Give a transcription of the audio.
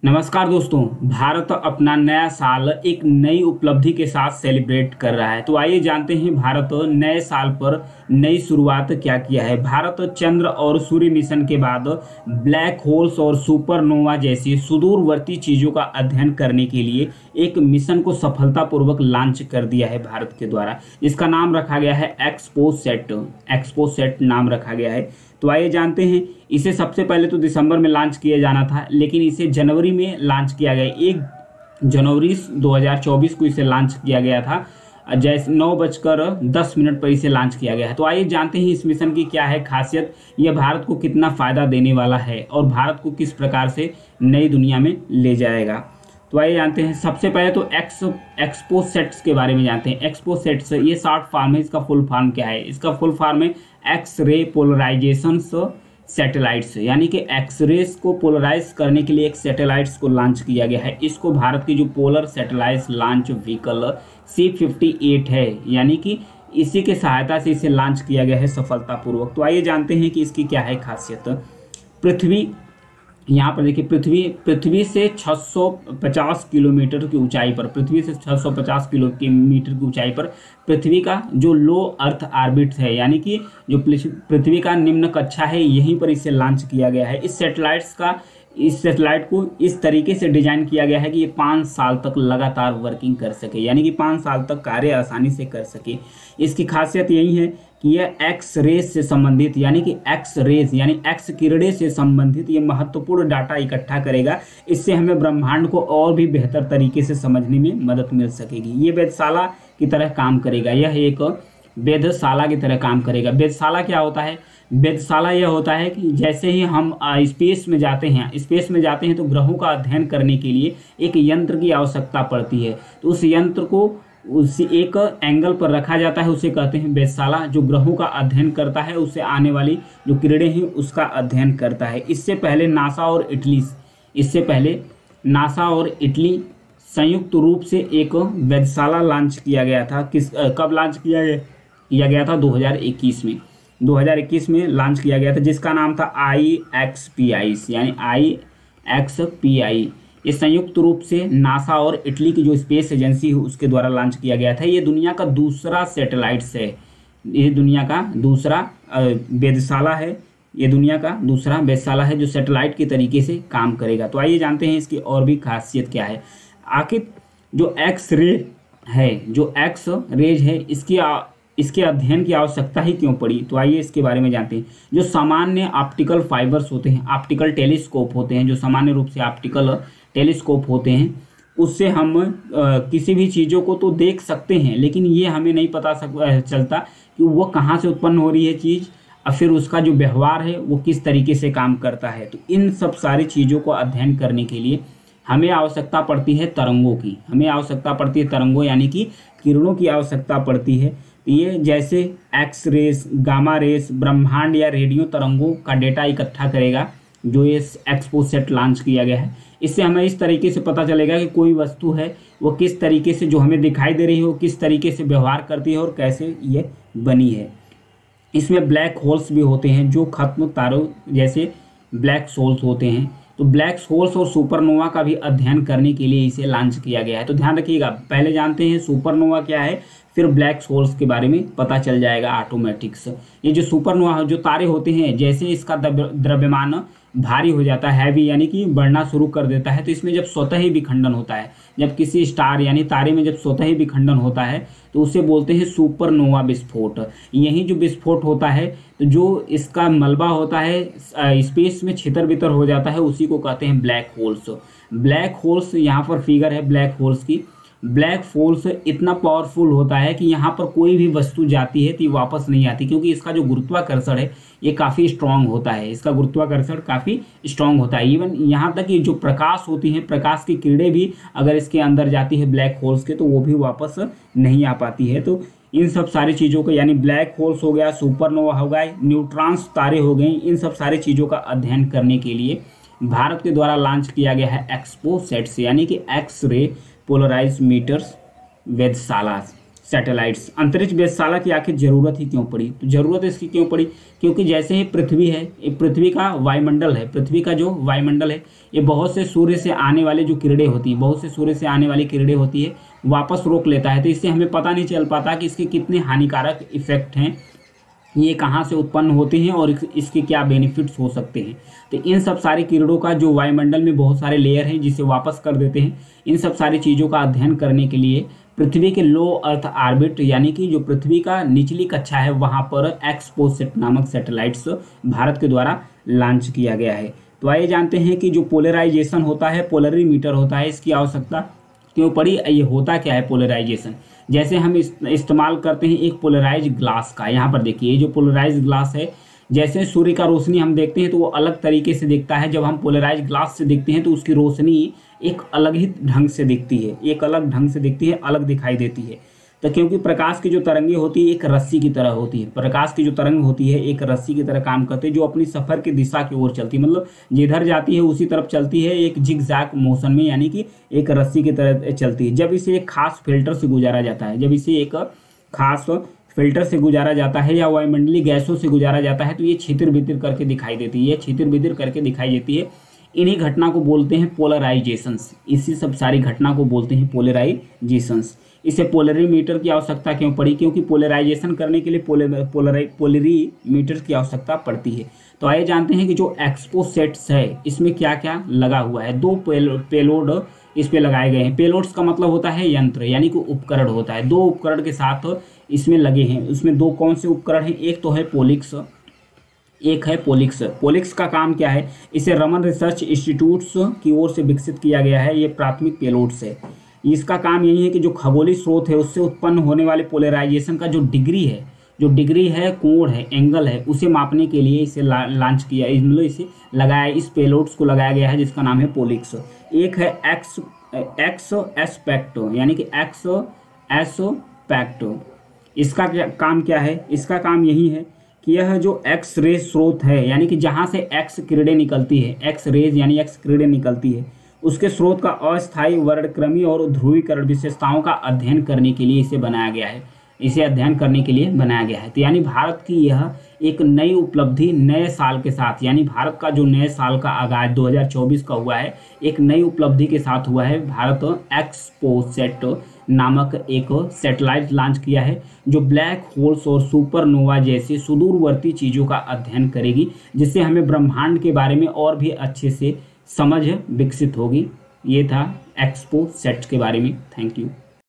नमस्कार दोस्तों। भारत अपना नया साल एक नई उपलब्धि के साथ सेलिब्रेट कर रहा है। तो आइए जानते हैं भारत नए साल पर नई शुरुआत क्या किया है। भारत चंद्र और सूर्य मिशन के बाद ब्लैक होल्स और सुपरनोवा जैसी सुदूरवर्ती चीजों का अध्ययन करने के लिए एक मिशन को सफलतापूर्वक लॉन्च कर दिया है भारत के द्वारा। इसका नाम रखा गया है एक्सपोसेट नाम रखा गया है। तो आइए जानते हैं। इसे सबसे पहले तो दिसंबर में लॉन्च किया जाना था, लेकिन इसे जनवरी में लॉन्च किया गया। 1 जनवरी 2024 को इसे लॉन्च किया गया था। जैसे 9:10 पर इसे लॉन्च किया गया है। तो आइए जानते हैं इस मिशन की क्या है खासियत, यह भारत को कितना फ़ायदा देने वाला है और भारत को किस प्रकार से नई दुनिया में ले जाएगा। तो आइए जानते हैं। सबसे पहले तो एक्सपोसेट्स के बारे में जानते हैं। एक्सपोसेट्स ये शॉर्ट फॉर्म है। इसका फुल फॉर्म क्या है? इसका फुल फॉर्म है एक्स रे पोलराइजेशन सैटेलाइट्स, यानी कि एक्सरेस को पोलराइज करने के लिए एक सैटेलाइट्स को लॉन्च किया गया है। इसको भारत की जो polar satellite launch vehicle C58 है, यानी कि इसी के सहायता से इसे लॉन्च किया गया है सफलतापूर्वक। तो आइए जानते हैं कि इसकी क्या है खासियत। पृथ्वी, यहाँ पर देखिए, पृथ्वी से 650 किलोमीटर की ऊंचाई पर, पृथ्वी से 650 किलोमीटर की ऊंचाई पर पृथ्वी का जो लो अर्थ ऑर्बिट है, यानी कि जो पृथ्वी का निम्न कक्षा है, यहीं पर इसे लॉन्च किया गया है। इस सैटेलाइट को इस तरीके से डिजाइन किया गया है कि ये 5 साल तक लगातार वर्किंग कर सके, यानी कि 5 साल तक कार्य आसानी से कर सके। इसकी खासियत यही है कि यह एक्स रेज से संबंधित, यानी कि एक्स रेज यानी एक्स किरणें से संबंधित ये महत्वपूर्ण डाटा इकट्ठा करेगा। इससे हमें ब्रह्मांड को और भी बेहतर तरीके से समझने में मदद मिल सकेगी। ये वेधशाला की तरह काम करेगा। यह एक वेधशाला की तरह काम करेगा। वेधशाला क्या होता है? वेधशाला यह होता है कि जैसे ही हम स्पेस में जाते हैं तो ग्रहों का अध्ययन करने के लिए एक यंत्र की आवश्यकता पड़ती है। तो उस यंत्र को उसी एक एंगल पर रखा जाता है, उसे कहते हैं वेधशाला, जो ग्रहों का अध्ययन करता है, उससे आने वाली जो किरणें हैं उसका अध्ययन करता है। इससे पहले नासा और इटली संयुक्त रूप से एक वेधशाला लॉन्च किया गया था। कब लॉन्च किया गया था? 2021 में लॉन्च किया गया था, जिसका नाम था IXPI, यानी IXPI। ये संयुक्त रूप से नासा और इटली की जो स्पेस एजेंसी है उसके द्वारा लॉन्च किया गया था। ये दुनिया का दूसरा सैटेलाइट्स है, ये दुनिया का दूसरा वेधशाला है, ये दुनिया का दूसरा वेधशाला है जो सैटेलाइट के तरीके से काम करेगा। तो आइए जानते हैं इसकी और भी खासियत क्या है। आखिर जो एक्स रेज है, इसके अध्ययन की आवश्यकता ही क्यों पड़ी? तो आइए इसके बारे में जानते हैं। जो सामान्य ऑप्टिकल फाइबर्स होते हैं, ऑप्टिकल टेलीस्कोप होते हैं, जो सामान्य रूप से ऑप्टिकल टेलीस्कोप होते हैं, उससे हम किसी भी चीज़ों को तो देख सकते हैं, लेकिन ये हमें नहीं पता चलता कि वो कहाँ से उत्पन्न हो रही है चीज़, और फिर उसका जो व्यवहार है वो किस तरीके से काम करता है। तो इन सब सारी चीज़ों को अध्ययन करने के लिए हमें आवश्यकता पड़ती है तरंगों यानी कि किरणों की आवश्यकता पड़ती है। ये जैसे एक्स रेस, गामा रेस, ब्रह्मांड या रेडियो तरंगों का डेटा इकट्ठा करेगा, जो ये एक्सपोसेट लॉन्च किया गया है। इससे हमें इस तरीके से पता चलेगा कि कोई वस्तु है वो किस तरीके से, जो हमें दिखाई दे रही है, वो किस तरीके से व्यवहार करती है और कैसे ये बनी है। इसमें ब्लैक होल्स भी होते हैं, जो खत्म तारों जैसे ब्लैक होल्स होते हैं। तो ब्लैक होल्स और सुपरनोवा का भी अध्ययन करने के लिए इसे लॉन्च किया गया है। तो ध्यान रखिएगा, पहले जानते हैं सुपरनोवा क्या है, फिर ब्लैक होल्स के बारे में पता चल जाएगा ऑटोमेटिक्स। ये जो सुपरनोवा जो तारे होते हैं, जैसे इसका द्रव्यमान भारी हो जाता है, हैवी, यानी कि बढ़ना शुरू कर देता है, तो इसमें जब स्वतः ही विखंडन होता है, जब किसी स्टार यानी तारे में जब स्वतः ही विखंडन होता है, तो उसे बोलते हैं सुपरनोवा विस्फोट। यही जो विस्फोट होता है, तो जो इसका मलबा होता है स्पेस में छितर बितर हो जाता है, उसी को कहते हैं ब्लैक होल्स। यहाँ पर फिगर है ब्लैक होल्स की। ब्लैक होल्स इतना पावरफुल होता है कि यहाँ पर कोई भी वस्तु जाती है तो ये वापस नहीं आती, क्योंकि इसका जो गुरुत्वाकर्षण है ये काफ़ी स्ट्रांग होता है। इवन यहाँ तक कि जो प्रकाश होती है, प्रकाश की किरणें भी अगर इसके अंदर जाती है ब्लैक होल्स के, तो वो भी वापस नहीं आ पाती है। तो इन सब सारी चीज़ों को, यानी ब्लैक होल्स हो गया, सुपरनोवा हो गया, न्यूट्रॉन्स तारे हो गए, इन सब सारी चीज़ों का अध्ययन करने के लिए भारत के द्वारा लॉन्च किया गया है एक्सपोसेट्स, यानी कि X ray polarise metres वेधशाला satellites. अंतरिक्ष वेधशाला की आखिर जरूरत ही क्यों पड़ी? तो जरूरत इसकी क्यों पड़ी? क्योंकि जैसे ही पृथ्वी है, ये पृथ्वी का वायुमंडल है, पृथ्वी का जो वायुमंडल है ये बहुत से सूर्य से आने वाले जो किरणें होती है, बहुत से सूर्य से आने वाली किरणें होती है, वापस रोक लेता है। तो इससे हमें पता नहीं चल पाता कि इसके कितने हानिकारक इफेक्ट हैं, ये कहाँ से उत्पन्न होते हैं और इसके क्या बेनिफिट्स हो सकते हैं। तो इन सब सारी किरणों का जो वायुमंडल में बहुत सारे लेयर हैं जिसे वापस कर देते हैं, इन सब सारी चीज़ों का अध्ययन करने के लिए पृथ्वी के लो अर्थ ऑर्बिट यानी कि जो पृथ्वी का निचली कक्षा है वहाँ पर एक्सपोसेट नामक सैटेलाइट्स भारत के द्वारा लॉन्च किया गया है। तो आइए जानते हैं कि जो पोलराइजेशन होता है, पोलरीमीटर होता है, इसकी आवश्यकता क्यों पड़ी, ये होता क्या है पोलराइजेशन। जैसे हम इस्तेमाल करते हैं एक पोलराइज ग्लास का, यहाँ पर देखिए ये जो पोलराइज ग्लास है, जैसे सूर्य का रोशनी हम देखते हैं तो वो अलग तरीके से दिखता है, जब हम पोलराइज ग्लास से देखते हैं तो उसकी रोशनी एक अलग ही ढंग से दिखती है, एक अलग ढंग से दिखती है, अलग दिखाई देती है। तो क्योंकि प्रकाश की जो तरंगें होती है एक रस्सी की तरह होती है, प्रकाश की जो तरंग होती है एक रस्सी की तरह काम करती है जो अपनी सफ़र की दिशा की ओर चलती है, मतलब जिधर जाती है उसी तरफ चलती है, एक जिगजैग मोशन में, यानी कि एक रस्सी की तरह चलती है। जब इसे एक खास फिल्टर से गुजारा जाता है, जब इसे एक खास फिल्टर से गुजारा जाता है या वायुमंडलीय गैसों से गुजारा जाता है तो ये छितिर बितिर करके दिखाई देती है, ये छितिर बितिर करके दिखाई देती है। इन्हीं घटना को बोलते हैं पोलराइजेशंस, इसी सब सारी घटना को बोलते हैं पोलराइजेशंस। इसे पोलरीमीटर की आवश्यकता क्यों पड़ी? क्योंकि पोलराइजेशन करने के लिए पोलरीमीटर की आवश्यकता पड़ती है। तो आइए जानते हैं कि जो एक्सपोसेट्स है इसमें क्या क्या लगा हुआ है। दो पेलोड इस पे लगाए गए हैं। पेलोड्स का मतलब होता है यंत्र, यानी कि उपकरण होता है। दो उपकरण के साथ इसमें लगे हैं। उसमें दो कौन से उपकरण हैं? एक तो है पोलिक्स, एक है पोलिक्स। पोलिक्स का काम क्या है? इसे रमन रिसर्च इंस्टीट्यूट्स की ओर से विकसित किया गया है। ये प्राथमिक पेलोड्स है। इसका काम यही है कि जो खगोलीय स्रोत है उससे उत्पन्न होने वाले पोलराइजेशन का जो डिग्री है, कोण है, एंगल है, उसे मापने के लिए इसे लॉन्च किया, मतलब इसे लगाया, इस पेलोड्स को लगाया गया है जिसका नाम है पोलिक्स। एक है एक्स एस्पेक्ट, यानी कि एक्स एस्पेक्ट। इसका काम क्या है? इसका काम यही है कि यह जो एक्स रे स्रोत है, यानी कि जहाँ से एक्स किरणें निकलती है, एक्स रेज यानी एक्स किरणें निकलती है, उसके स्रोत का अस्थायी वर्णक्रमीय और ध्रुवीकरण विशेषताओं का अध्ययन करने के लिए इसे बनाया गया है, इसे अध्ययन करने के लिए बनाया गया है। तो यानी भारत की यह एक नई उपलब्धि नए साल के साथ, यानी भारत का जो नए साल का आगाज 2024 का हुआ है, एक नई उपलब्धि के साथ हुआ है। भारत एक्सपोसेट नामक एक सैटेलाइट लॉन्च किया है जो ब्लैक होल्स और सुपरनोवा जैसे सुदूरवर्ती चीज़ों का अध्ययन करेगी, जिससे हमें ब्रह्मांड के बारे में और भी अच्छे से समझ विकसित होगी। ये था एक्सपोसेट के बारे में। Thank you.